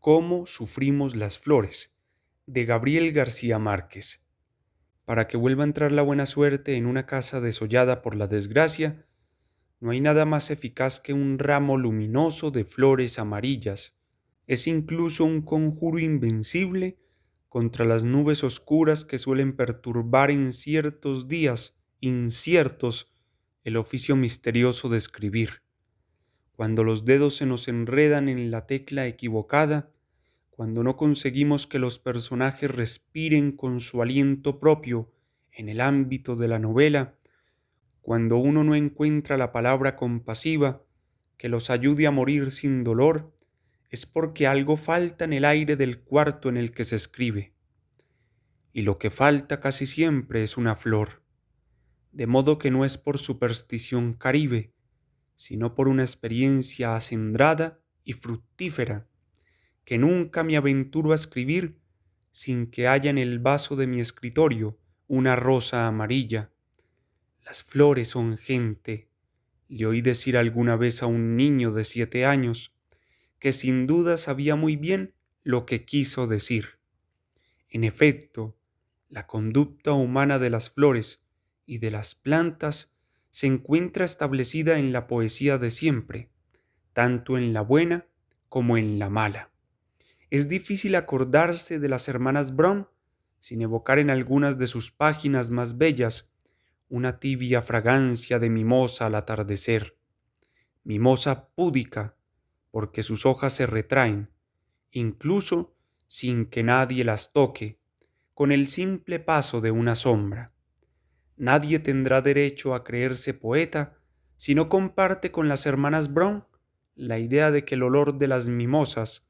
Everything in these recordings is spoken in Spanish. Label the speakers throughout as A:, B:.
A: Cómo sufrimos las flores, de Gabriel García Márquez. Para que vuelva a entrar la buena suerte en una casa desollada por la desgracia, no hay nada más eficaz que un ramo luminoso de flores amarillas. Es incluso un conjuro invencible contra las nubes oscuras que suelen perturbar en ciertos días inciertos el oficio misterioso de escribir. Cuando los dedos se nos enredan en la tecla equivocada, cuando no conseguimos que los personajes respiren con su aliento propio en el ámbito de la novela, cuando uno no encuentra la palabra compasiva que los ayude a morir sin dolor, es porque algo falta en el aire del cuarto en el que se escribe. Y lo que falta casi siempre es una flor, de modo que no es por superstición caribe, sino por una experiencia acendrada y fructífera, que nunca me aventuro a escribir sin que haya en el vaso de mi escritorio una rosa amarilla. Las flores son gente, le oí decir alguna vez a un niño de 7 años, que sin duda sabía muy bien lo que quiso decir. En efecto, la conducta humana de las flores y de las plantas se encuentra establecida en la poesía de siempre, tanto en la buena como en la mala. Es difícil acordarse de las hermanas Brown sin evocar en algunas de sus páginas más bellas una tibia fragancia de mimosa al atardecer, mimosa púdica, porque sus hojas se retraen, incluso sin que nadie las toque, con el simple paso de una sombra. Nadie tendrá derecho a creerse poeta si no comparte con las hermanas Brown la idea de que el olor de las mimosas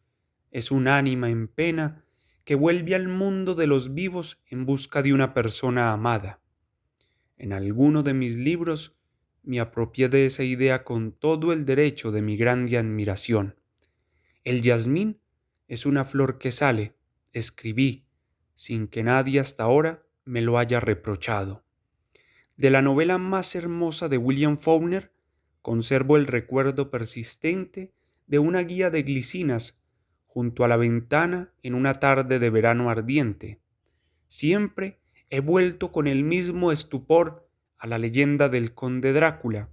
A: es un ánima en pena que vuelve al mundo de los vivos en busca de una persona amada. En alguno de mis libros me apropié de esa idea con todo el derecho de mi grande admiración. El jazmín es una flor que sale, escribí, sin que nadie hasta ahora me lo haya reprochado. De la novela más hermosa de William Faulkner, conservo el recuerdo persistente de una guía de glicinas junto a la ventana en una tarde de verano ardiente. Siempre he vuelto con el mismo estupor a la leyenda del conde Drácula,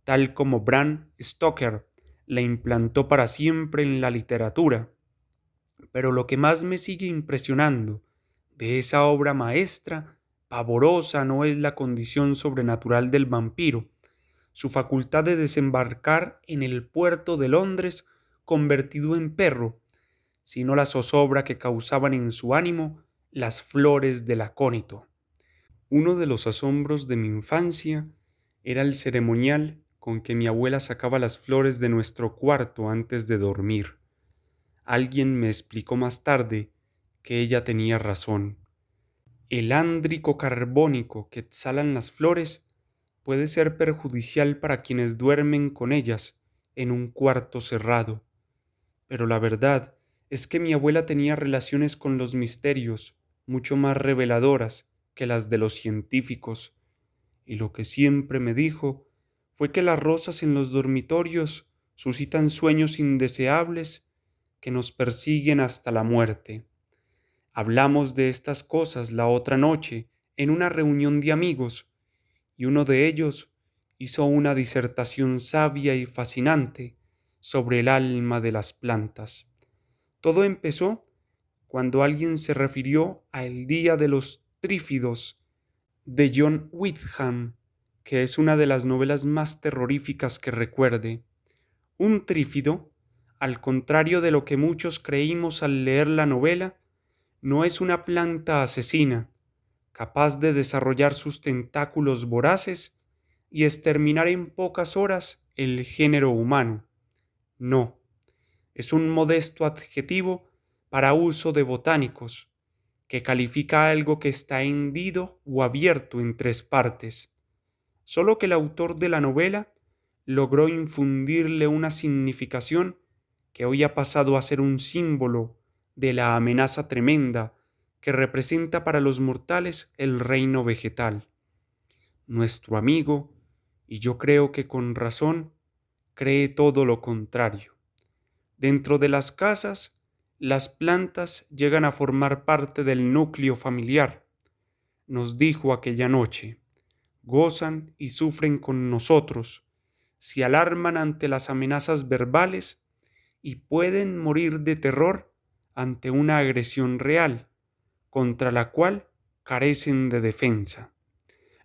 A: tal como Bram Stoker la implantó para siempre en la literatura. Pero lo que más me sigue impresionando de esa obra maestra pavorosa no es la condición sobrenatural del vampiro, su facultad de desembarcar en el puerto de Londres convertido en perro, sino la zozobra que causaban en su ánimo las flores del acónito. Uno de los asombros de mi infancia era el ceremonial con que mi abuela sacaba las flores de nuestro cuarto antes de dormir. Alguien me explicó más tarde que ella tenía razón. El ándrico carbónico que exhalan las flores puede ser perjudicial para quienes duermen con ellas en un cuarto cerrado. Pero la verdad es que mi abuela tenía relaciones con los misterios mucho más reveladoras que las de los científicos, y lo que siempre me dijo fue que las rosas en los dormitorios suscitan sueños indeseables que nos persiguen hasta la muerte. Hablamos de estas cosas la otra noche en una reunión de amigos, y uno de ellos hizo una disertación sabia y fascinante sobre el alma de las plantas. Todo empezó cuando alguien se refirió a El Día de los Trífidos de John Wyndham, que es una de las novelas más terroríficas que recuerde. Un trífido, al contrario de lo que muchos creímos al leer la novela, no es una planta asesina, capaz de desarrollar sus tentáculos voraces y exterminar en pocas horas el género humano. No, es un modesto adjetivo para uso de botánicos, que califica algo que está hendido o abierto en tres partes. Solo que el autor de la novela logró infundirle una significación que hoy ha pasado a ser un símbolo de la amenaza tremenda que representa para los mortales el reino vegetal. Nuestro amigo, y yo creo que con razón, cree todo lo contrario. Dentro de las casas, Las plantas llegan a formar parte del núcleo familiar, nos dijo aquella noche. Gozan y sufren con nosotros, se alarman ante las amenazas verbales y pueden morir de terror ante una agresión real, contra la cual carecen de defensa.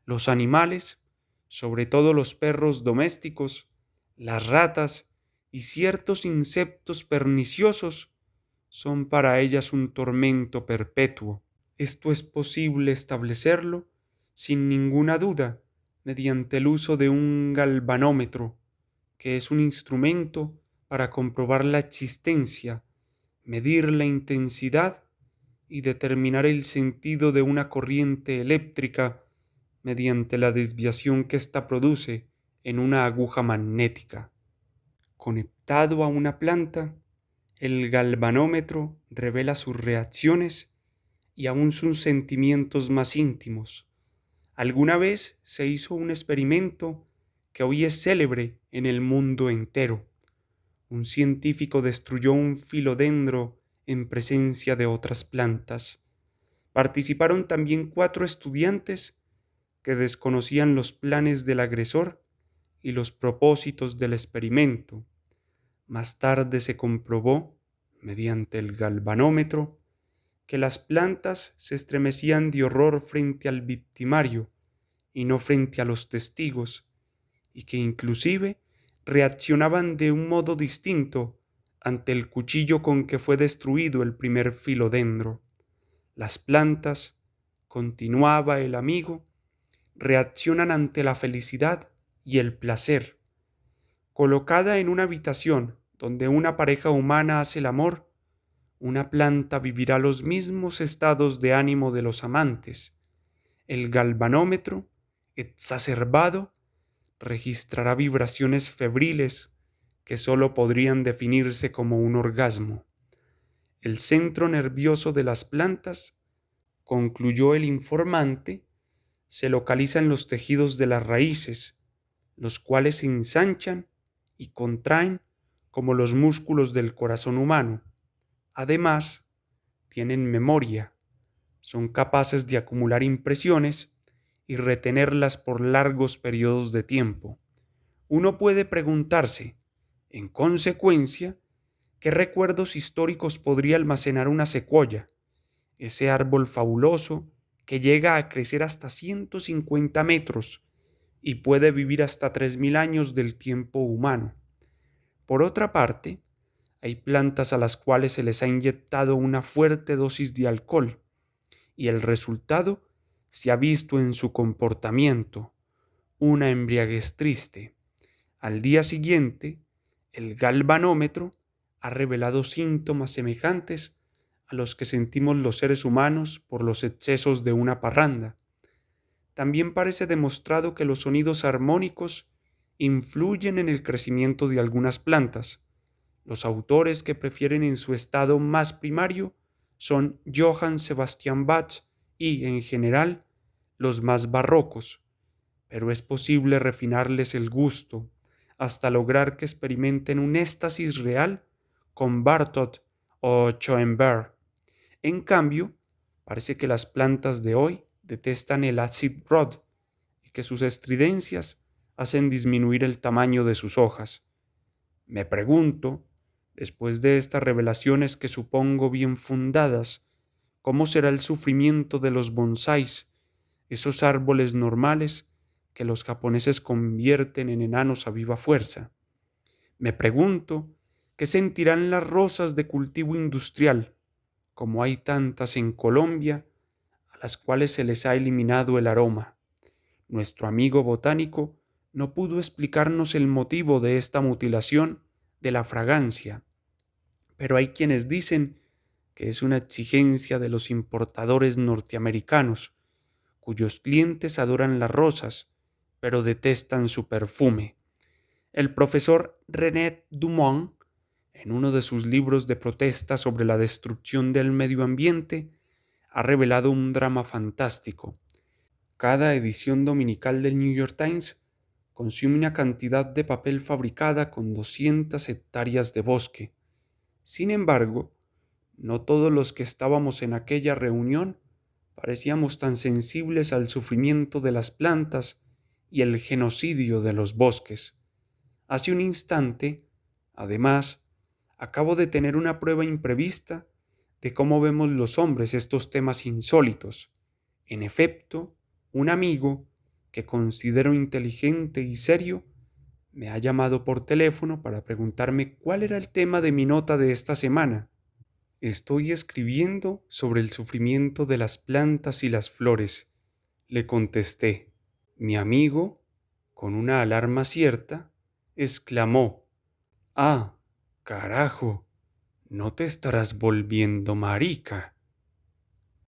A: Los animales, sobre todo los perros domésticos, las ratas y ciertos insectos perniciosos, son para ellas un tormento perpetuo. Esto es posible establecerlo, sin ninguna duda, mediante el uso de un galvanómetro, que es un instrumento para comprobar la existencia, medir la intensidad y determinar el sentido de una corriente eléctrica mediante la desviación que ésta produce en una aguja magnética. Conectado a una planta, el galvanómetro revela sus reacciones y aún sus sentimientos más íntimos. Alguna vez se hizo un experimento que hoy es célebre en el mundo entero. Un científico destruyó un filodendro en presencia de otras plantas. Participaron también 4 estudiantes que desconocían los planes del agresor y los propósitos del experimento. Más tarde se comprobó, mediante el galvanómetro, que las plantas se estremecían de horror frente al victimario y no frente a los testigos, y que inclusive reaccionaban de un modo distinto ante el cuchillo con que fue destruido el primer filodendro. Las plantas, continuaba el amigo, reaccionan ante la felicidad y el placer. Colocada en una habitación donde una pareja humana hace el amor, una planta vivirá los mismos estados de ánimo de los amantes. El galvanómetro, exacerbado, registrará vibraciones febriles que sólo podrían definirse como un orgasmo. El centro nervioso de las plantas, concluyó el informante, se localiza en los tejidos de las raíces, los cuales se ensanchan y contraen como los músculos del corazón humano. Además, tienen memoria, son capaces de acumular impresiones y retenerlas por largos periodos de tiempo. Uno puede preguntarse, en consecuencia, ¿qué recuerdos históricos podría almacenar una secuoya, ese árbol fabuloso que llega a crecer hasta 150 metros y puede vivir hasta 3000 años del tiempo humano? Por otra parte, hay plantas a las cuales se les ha inyectado una fuerte dosis de alcohol y el resultado se ha visto en su comportamiento, una embriaguez triste. Al día siguiente, el galvanómetro ha revelado síntomas semejantes a los que sentimos los seres humanos por los excesos de una parranda. También parece demostrado que los sonidos armónicos influyen en el crecimiento de algunas plantas. Los autores que prefieren en su estado más primario son Johann Sebastian Bach y, en general, los más barrocos, pero es posible refinarles el gusto hasta lograr que experimenten un éxtasis real con Bartók o Schoenberg. En cambio, parece que las plantas de hoy detestan el acid rod y que sus estridencias hacen disminuir el tamaño de sus hojas. Me pregunto, después de estas revelaciones que supongo bien fundadas, ¿cómo será el sufrimiento de los bonsáis, esos árboles normales que los japoneses convierten en enanos a viva fuerza? Me pregunto, ¿qué sentirán las rosas de cultivo industrial, como hay tantas en Colombia, a las cuales se les ha eliminado el aroma? Nuestro amigo botánico no pudo explicarnos el motivo de esta mutilación de la fragancia, pero hay quienes dicen que es una exigencia de los importadores norteamericanos, cuyos clientes adoran las rosas, pero detestan su perfume. El profesor René Dumont, en uno de sus libros de protesta sobre la destrucción del medio ambiente, ha revelado un drama fantástico. Cada edición dominical del New York Times consume una cantidad de papel fabricada con 200 hectáreas de bosque. Sin embargo, No todos los que estábamos en aquella reunión parecíamos tan sensibles al sufrimiento de las plantas y el genocidio de los bosques. Hace un instante, además, acabo de tener una prueba imprevista de cómo vemos los hombres estos temas insólitos. En efecto, un amigo, que considero inteligente y serio, me ha llamado por teléfono para preguntarme cuál era el tema de mi nota de esta semana. Estoy escribiendo sobre el sufrimiento de las plantas y las flores, le contesté. Mi amigo, con una alarma cierta, exclamó: «Ah, carajo, ¿no te estarás volviendo marica?».